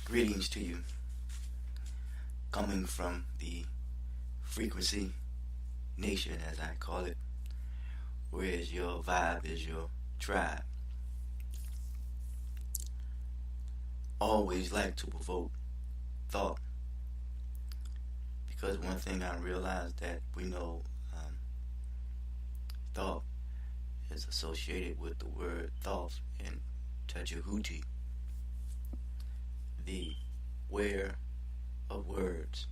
Greetings to you, coming from the frequency nation, as I call it, whereas your vibe is your tribe. Always like to provoke thought, because one thing I realized that we know thought is associated with the word thought in Tajahuti, the wear of words.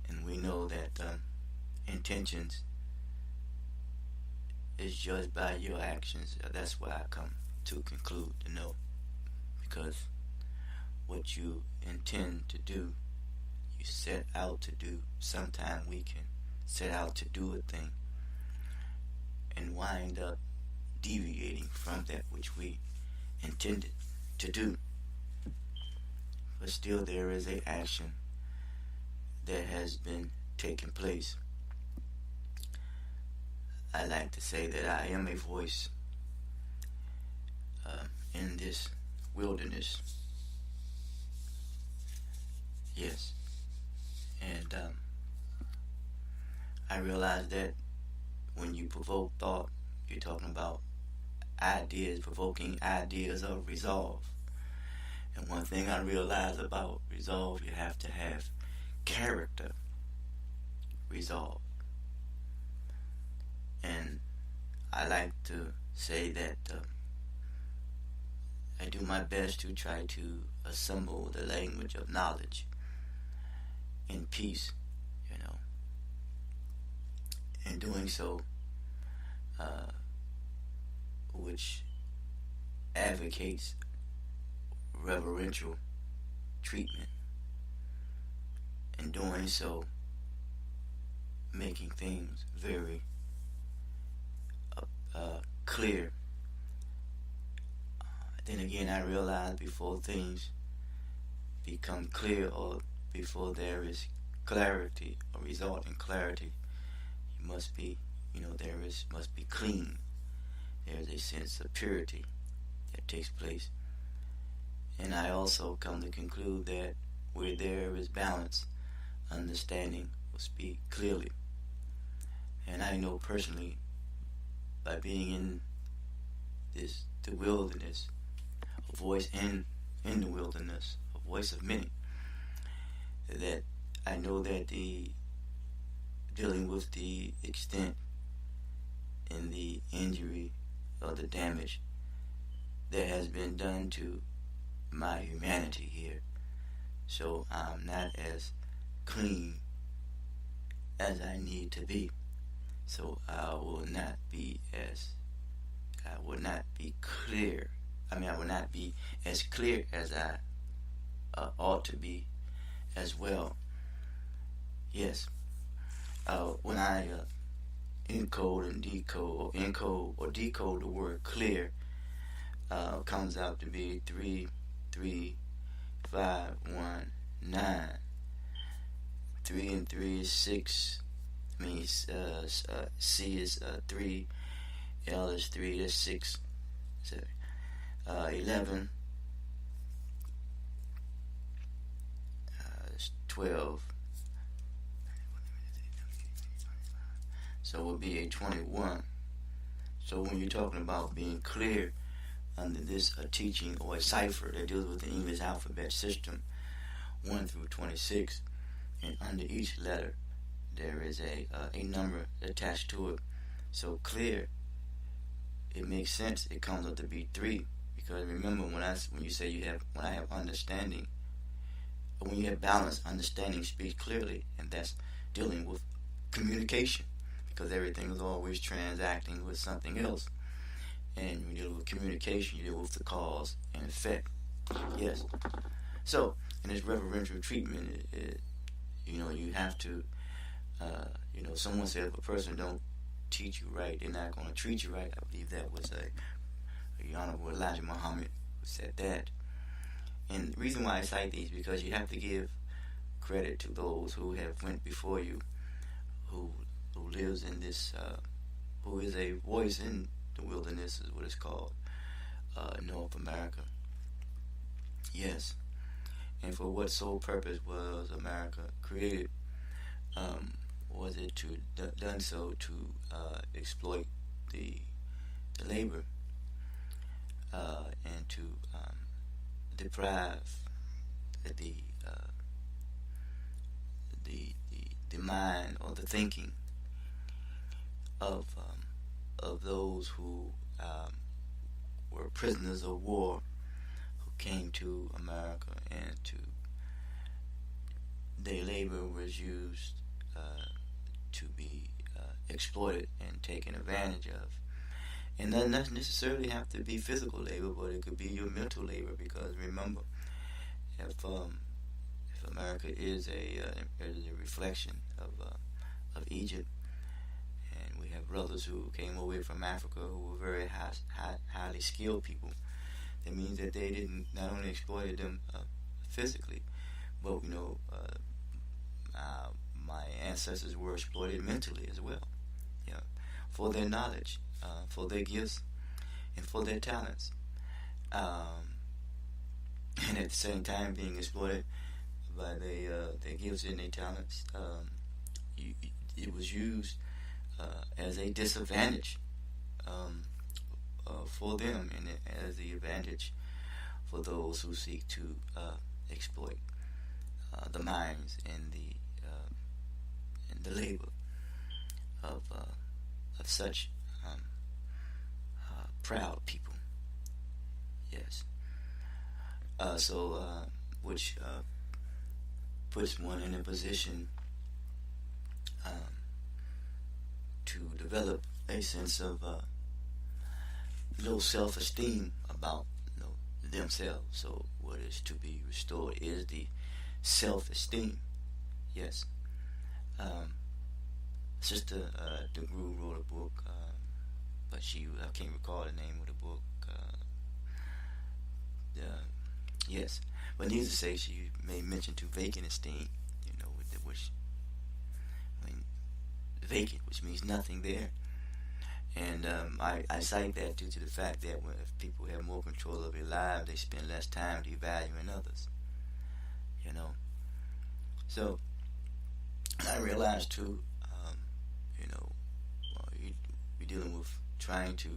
And we know that intentions is judged by your actions. That's why I come to conclude to know. Because what you intend to do, you set out to do. Sometimes we can set out to do a thing and wind up deviating from that which we intended to do. But still there is a action that has been taking place. I like to say that I am a voice in this wilderness. Yes. And I realize that when you provoke thought, you're talking about ideas, provoking ideas of resolve. And one thing I realize about resolve, you have to have character resolve. And I like to say that I do my best to try to assemble the language of knowledge in peace, In doing so, which advocates reverential treatment. In doing so, making things very clear. Then again, I realize before things become clear, or before there is clarity or result in clarity, you must be, must be clean. There is a sense of purity that takes place. And I also come to conclude that where there is balance, understanding will speak clearly. And I know personally, by being in the wilderness, a voice in the wilderness, a voice of many, that I know that dealing with the extent and the injury or the damage that has been done to my humanity here, so I'm not as clean as I need to be. So I will not be clear. I will not be as clear as I ought to be as well. Yes. When I encode and decode, or encode or decode the word clear, comes out to be 3, 3, 5, 1, 9. 3 and 3 is 6. C is 3, L is 3, that's 6. So, 11, 12. So it would be a 21. So when you're talking about being clear under this teaching or a cipher that deals with the English alphabet system, 1 through 26, and under each letter there is a number attached to it. So clear, it makes sense. It comes up to be 3, because remember when you say when I have understanding, when you have balance, understanding speaks clearly, and that's dealing with communication, because everything is always transacting with something else. And when you deal with communication, you deal with the cause and effect. Yes. So in this reverential treatment, you have to, someone said if a person don't teach you right, they're not going to treat you right. I believe that was a Honorable Elijah Muhammad who said that. And the reason why I cite these, because you have to give credit to those who have went before you, who lives in this, who is a voice in the wilderness, is what it's called, North America. Yes. And for what sole purpose was America created? Um, was it to done so to exploit the the labor and to deprive the uh, the mind or the thinking of those who um, were prisoners of war who came to America, and to their labor was used to be exploited and taken advantage of. And doesn't necessarily have to be physical labor, but it could be your mental labor. Because remember, if if America is a reflection of Egypt, and we have brothers who came away from Africa who were very highly skilled people, that means that they didn't not only exploited them physically, but my ancestors were exploited mentally as well. Yeah, for their knowledge, for their gifts, and for their talents, um, and at the same time being exploited by their gifts and their talents. You, it was used as a disadvantage um, for them, and as the advantage for those who seek to exploit the minds and the labor of such um, proud people. Yes. Which puts one in a position um, to develop a sense of low self-esteem about themselves. So what is to be restored is the self-esteem. Yes. Um, Sister DeGru wrote a book, but I can't recall the name of the book. Yes, but needless to say, she made mention to vacant esteem. Which I mean, vacant, which means nothing there. And I cite that due to the fact that if people have more control of their lives, they spend less time devaluing others. So I realized too, you're dealing with trying to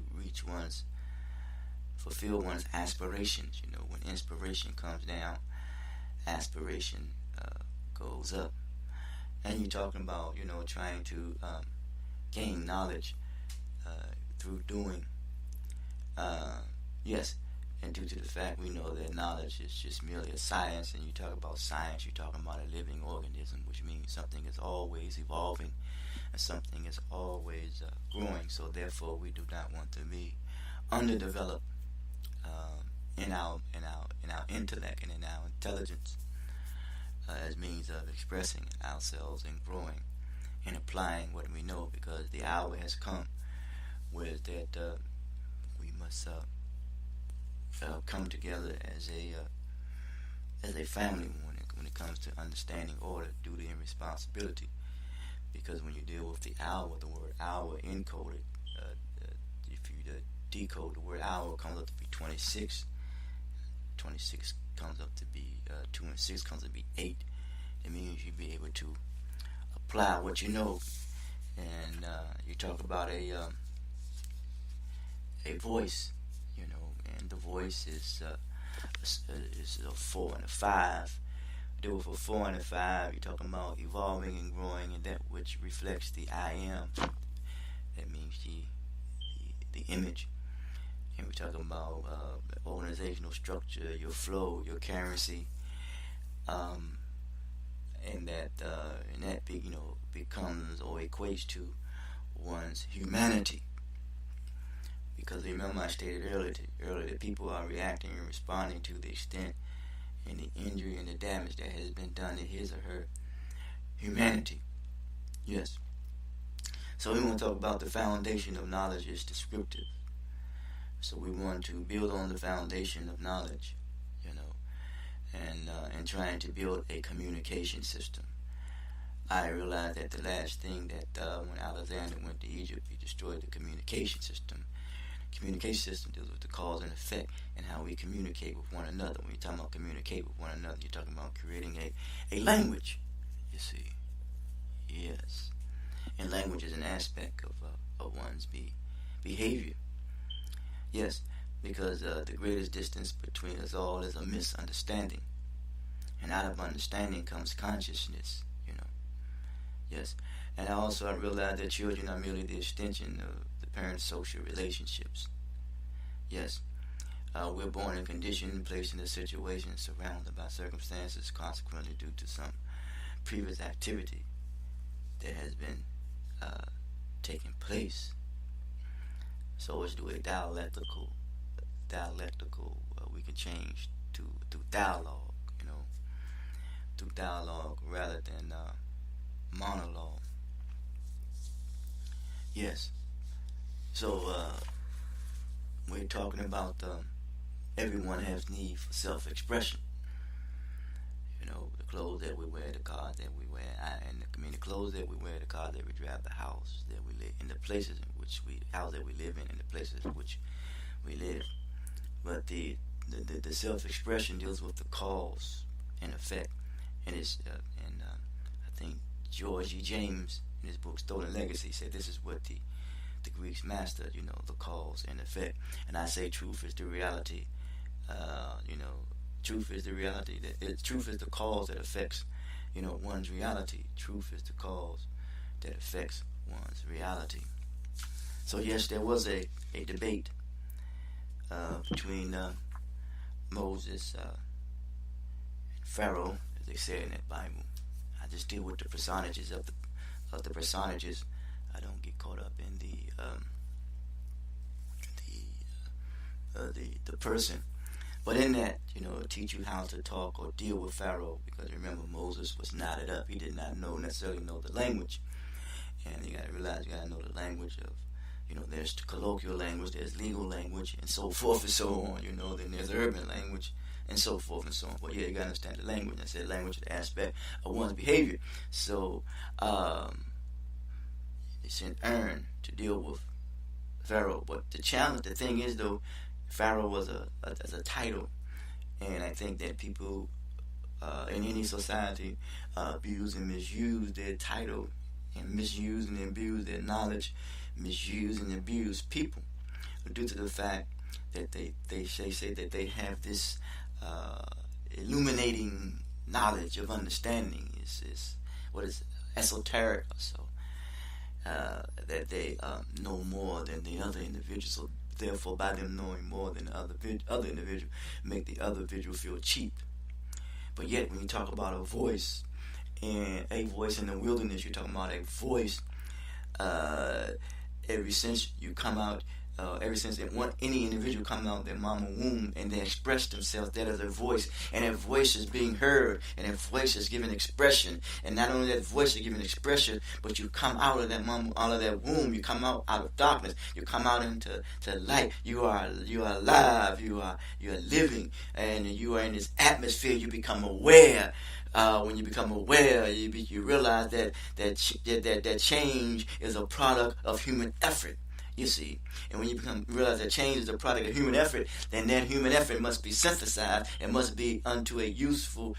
fulfill one's aspirations. When inspiration comes down, aspiration goes up. And you're talking about, trying to gain knowledge through doing. Yes, and due to the fact we know that knowledge is just merely a science, and you talk about science, you're talking about a living organism, which means something is always evolving and something is always growing. So therefore, we do not want to be underdeveloped in our intellect and in our intelligence as means of expressing ourselves and growing and applying what we know, because the hour has come where that we must come together as a family when it comes to understanding order, duty, and responsibility. Because when you deal with the hour, the word hour encoded, if you decode the word hour, comes up to be 26. 26 comes up to be 2 and 6 comes up to be 8. It means you'll be able to apply what you know. And you talk about a voice, and the voice is a 4 and a 5. Do with a 4 and a 5, you're talking about evolving and growing, and that which reflects the I am. That means the image. And we're talking about organizational structure, your flow, your currency, and that becomes or equates to one's humanity. Because remember, I stated earlier that people are reacting and responding to the extent and the injury and the damage that has been done to his or her humanity. Yes. So we want to talk about the foundation of knowledge is descriptive. So we want to build on the foundation of knowledge, and trying to build a communication system. I realized that the last thing that when Alexander went to Egypt, he destroyed the communication system. Communication system deals with the cause and effect and how we communicate with one another. When you're talking about communicate with one another, you're talking about creating a language, you see. Yes. And language is an aspect of one's behavior. Yes, because the greatest distance between us all is a misunderstanding. And out of understanding comes consciousness, you know. Yes. And also I realized that children are merely the extension of the parents' social relationships. Yes. We're born and conditioned and placed in a situation surrounded by circumstances consequently due to some previous activity that has been taking place. So it's through a dialectical, we can change through dialogue, you know, through dialogue rather than monologue. Yes. So we're talking about everyone has need for self-expression. You know, the clothes that we wear, the cars that we wear, the clothes that we wear, the cars that we drive, the house that we live in, the places in which house that we live in, and the places in which we live. But the self-expression deals with the cause and effect, and it's I think George E. James in his book Stolen Legacy said this is what the Greeks mastered, you know, the cause and effect. And I say truth is the reality. You know, truth is the reality. Truth is the cause that affects, you know, one's reality. Truth is the cause that affects one's reality. So yes, there was a debate between Moses and Pharaoh, as they say in that Bible. I just deal with the personages of the personages. I don't get caught up in the person. But in that, you know, teach you how to talk or deal with Pharaoh, because remember Moses was knotted up. He did not necessarily know the language, and you got to realize you got to know the language of, you know, there's colloquial language, there's legal language, and so forth and so on. You know, then there's urban language, and so forth and so on. But yeah, you got to understand the language. I said language is the aspect of one's behavior. So it's an earn to deal with Pharaoh. But the thing is though, Pharaoh was a title, and I think that people in any society abuse and misuse their title, and misuse and abuse their knowledge, misuse and abuse people due to the fact that they say that they have this illuminating knowledge of understanding is what is esoteric or so, that they know more than the other individual. So therefore, by them knowing more than the other individual, make the other individual feel cheap. But yet, when you talk about a voice in the wilderness, you're talking about a voice. Ever since you come out, any individual come out of their mama womb and they express themselves, that is their voice, and that voice is being heard, and that voice is given expression. And not only that voice is given expression, but you come out of that womb, you come out of darkness, you come out into light. You are alive, you are living, and you are in this atmosphere. You become aware. When you become aware, you realize that change is a product of human effort. You see, and when you realize that change is a product of human effort, then that human effort must be synthesized and must be unto a useful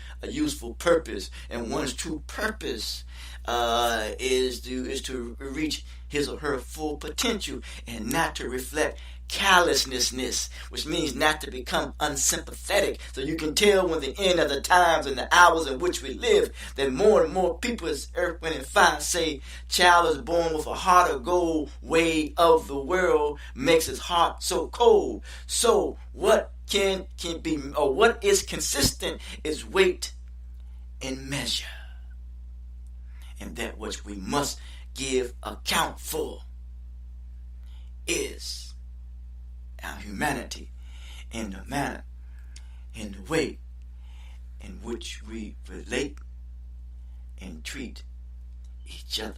purpose. And one's true purpose is to reach his or her full potential, and not to reflect callousness, which means not to become unsympathetic. So you can tell when the end of the times and the hours in which we live, that more and more people, as Earth, Wind, and Fire say, child is born with a heart of gold, way of the world makes his heart so cold. So what can be, or what is consistent, is weight and measure, and that which we must give account for is our humanity, in the manner, in the way in which we relate and treat each other.